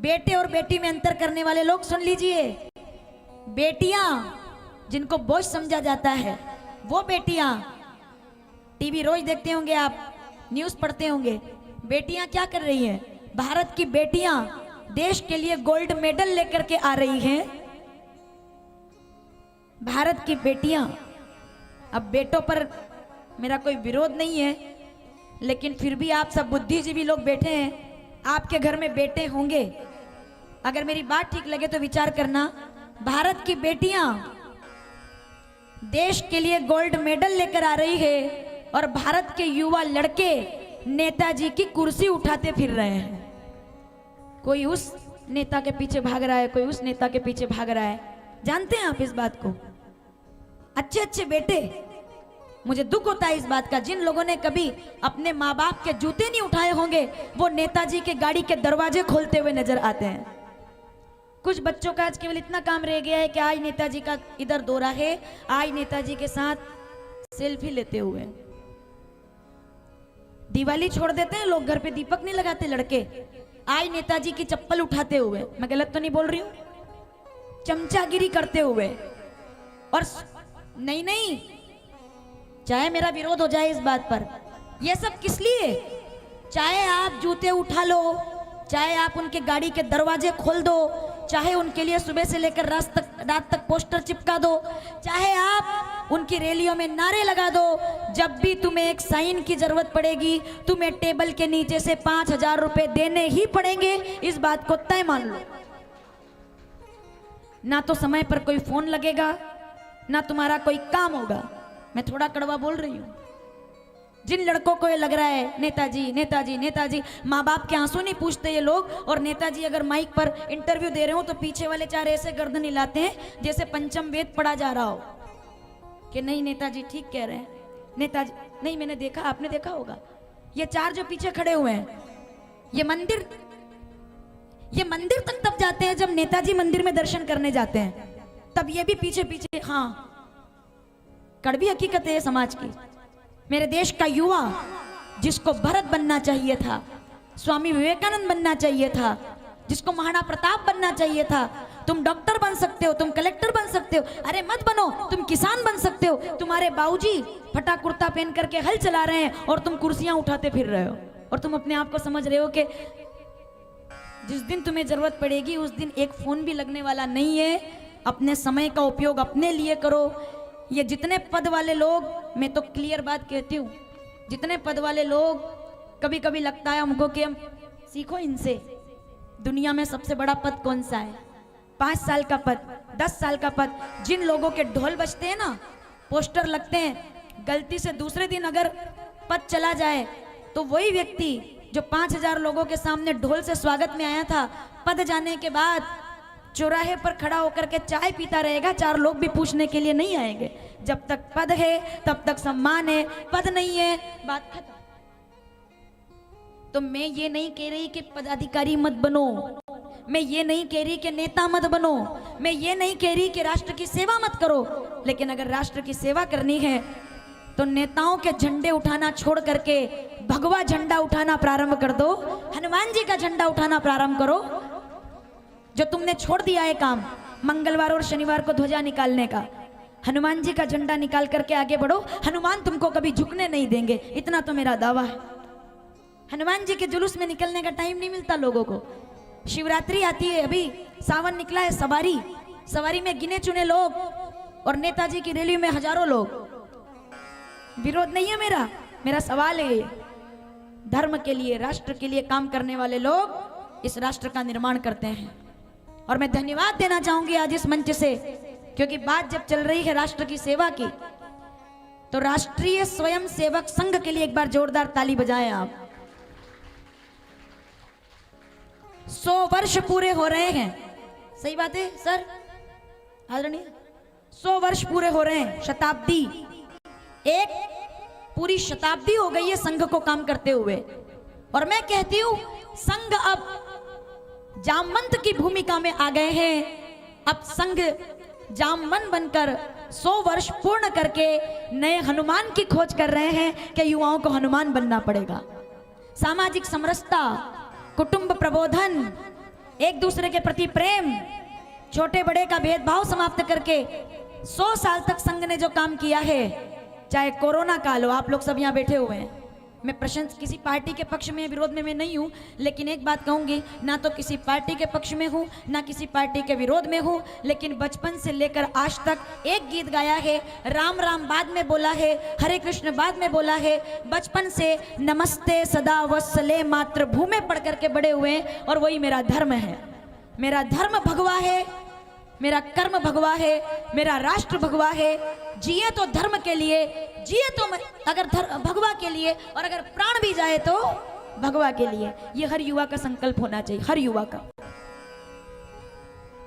बेटे और बेटी में अंतर करने वाले लोग सुन लीजिए। बेटियां जिनको बोझ समझा जाता है, वो बेटियां, टीवी रोज देखते होंगे आप, न्यूज पढ़ते होंगे, बेटियां क्या कर रही हैं? भारत की बेटियां देश के लिए गोल्ड मेडल लेकर के आ रही हैं। भारत की बेटियां, अब बेटों पर मेरा कोई विरोध नहीं है, लेकिन फिर भी आप सब बुद्धिजीवी लोग बैठे हैं, आपके घर में बेटे होंगे, अगर मेरी बात ठीक लगे तो विचार करना। भारत की बेटियां देश के लिए गोल्ड मेडल लेकर आ रही है और भारत के युवा लड़के नेताजी की कुर्सी उठाते फिर रहे हैं। कोई उस नेता के पीछे भाग रहा है, कोई उस नेता के पीछे भाग रहा है। जानते हैं आप इस बात को? अच्छे अच्छे बेटे, मुझे दुख होता है इस बात का, जिन लोगों ने कभी अपने माँ बाप के जूते नहीं उठाए होंगे, वो नेताजी के गाड़ी के दरवाजे खोलते हुए नजर आते हैं। कुछ बच्चों का आज केवल इतना काम रह गया है कि आज नेताजी का इधर दौरा है, आज नेताजी के साथ सेल्फी लेते हुए। दिवाली छोड़ देते हैं लोग, घर पे दीपक नहीं लगाते लड़के, आज नेताजी की चप्पल उठाते हुए। मैं गलत तो नहीं बोल रही हूं? चमचागिरी करते हुए। और नहीं नहीं, चाहे मेरा विरोध हो जाए इस बात पर, यह सब किस लिए? चाहे आप जूते उठा लो, चाहे आप उनके गाड़ी के दरवाजे खोल दो, चाहे उनके लिए सुबह से लेकर रात तक पोस्टर चिपका दो, चाहे आप उनकी रैलियों में नारे लगा दो, जब भी तुम्हें एक साइन की जरूरत पड़ेगी, तुम्हें टेबल के नीचे से 5,000 रुपए देने ही पड़ेंगे। इस बात को तय मान लो। ना तो समय पर कोई फोन लगेगा, ना तुम्हारा कोई काम होगा। मैं थोड़ा कड़वा बोल रही हूं। जिन लड़कों को ये लग रहा है नेताजी नेताजी नेताजी, माँ बाप के आंसू नहीं पूछते ये लोग, और नेताजी अगर माइक पर इंटरव्यू दे रहे हो तो पीछे वाले चार ऐसे गर्दन हिलाते हैं जैसे पंचम वेद पढ़ा जा रहा हो कि नहीं नेताजी ठीक कह रहे हैं, नेताजी नहीं। मैंने देखा, आपने देखा होगा, ये चार जो पीछे खड़े हुए हैं, ये मंदिर तक तब जाते हैं जब नेताजी मंदिर में दर्शन करने जाते हैं, तब ये भी पीछे पीछे। हाँ, कड़वी हकीकत है ये समाज की। मेरे देश का युवा जिसको भरत बनना चाहिए था, स्वामी विवेकानंद बनना चाहिए था, जिसको महाराणा प्रताप बनना चाहिए था, तुम डॉक्टर बन सकते हो, तुम कलेक्टर बन सकते हो, अरे मत बनो, तुम किसान बन सकते हो। तुम्हारे बाबूजी फटा कुर्ता पहन करके हल चला रहे हैं और तुम कुर्सियां उठाते फिर रहे हो, और तुम अपने आप को समझ रहे हो कि जिस दिन तुम्हें जरूरत पड़ेगी उस दिन एक फोन भी लगने वाला नहीं है। अपने समय का उपयोग अपने लिए करो। ये जितने पद वाले लोग, मैं तो क्लियर बात कहती हूँ, जितने पद वाले लोग, कभी कभी लगता है हमको कि हम सीखो इनसे। दुनिया में सबसे बड़ा पद कौन सा है? 5 साल का पद, 10 साल का पद। जिन लोगों के ढोल बजते हैं ना, पोस्टर लगते हैं, गलती से दूसरे दिन अगर पद चला जाए तो वही व्यक्ति जो 5,000 लोगों के सामने ढोल से स्वागत में आया था, पद जाने के बाद चौराहे पर खड़ा होकर के चाय पीता रहेगा, 4 लोग भी पूछने के लिए नहीं आएंगे। जब तक पद है तब तक सम्मान है, पद नहीं है बात खत्म। तो मैं ये नहीं कह रही कि पदाधिकारी मत बनो, मैं ये नहीं कह रही कि नेता मत बनो, मैं ये नहीं कह रही कि राष्ट्र की सेवा मत करो, लेकिन अगर राष्ट्र की सेवा करनी है तो नेताओं के झंडे उठाना छोड़ करके भगवा झंडा उठाना प्रारंभ कर दो, हनुमान जी का झंडा उठाना प्रारंभ करो। जो तुमने छोड़ दिया है काम, मंगलवार और शनिवार को ध्वजा निकालने का, हनुमान जी का झंडा निकाल करके आगे बढ़ो। हनुमान तुमको कभी झुकने नहीं देंगे, इतना तो मेरा दावा है। हनुमान जी के जुलूस में निकलने का टाइम नहीं मिलता लोगों को। शिवरात्रि आती है, अभी सावन निकला है, सवारी में गिने चुने लोग और नेताजी की रैली में हजारों लोग। विरोध नहीं है मेरा सवाल है, धर्म के लिए, राष्ट्र के लिए काम करने वाले लोग इस राष्ट्र का निर्माण करते हैं। और मैं धन्यवाद देना चाहूंगी आज इस मंच से, क्योंकि बात जब चल रही है राष्ट्र की सेवा की, तो राष्ट्रीय स्वयं सेवक संघ के लिए एक बार जोरदार ताली बजाएं आप। 100 वर्ष पूरे हो रहे हैं, सही बात है सर आदरणीय, 100 वर्ष पूरे हो रहे हैं, शताब्दी, एक पूरी शताब्दी हो गई है संघ को काम करते हुए। और मैं कहती हूं संघ अब जामवंत की भूमिका में आ गए हैं। अब संघ जामवन बनकर 100 वर्ष पूर्ण करके नए हनुमान की खोज कर रहे हैं कि युवाओं को हनुमान बनना पड़ेगा। सामाजिक समरसता, कुटुंब प्रबोधन, एक दूसरे के प्रति प्रेम, छोटे बड़े का भेदभाव समाप्त करके 100 साल तक संघ ने जो काम किया है, चाहे कोरोना काल हो, आप लोग सब यहाँ बैठे हुए हैं, मैं प्रशंसा किसी पार्टी के पक्ष में विरोध में मैं नहीं हूँ, लेकिन एक बात कहूंगी, ना तो किसी पार्टी के पक्ष में हूँ ना किसी पार्टी के विरोध में हूँ, लेकिन बचपन से लेकर आज तक एक गीत गाया है, राम राम बाद में बोला है, हरे कृष्ण बाद में बोला है, बचपन से नमस्ते सदा वत्सले मातृभूमि पढ़ करके बड़े हुए हैं, और वही मेरा धर्म है। मेरा धर्म भगवा है, मेरा कर्म भगवा है, मेरा राष्ट्र भगवा है। जिए तो धर्म के लिए, जिए तो अगर भगवा के लिए, और अगर प्राण भी जाए तो भगवा के लिए। ये हर युवा का संकल्प होना चाहिए, हर युवा का।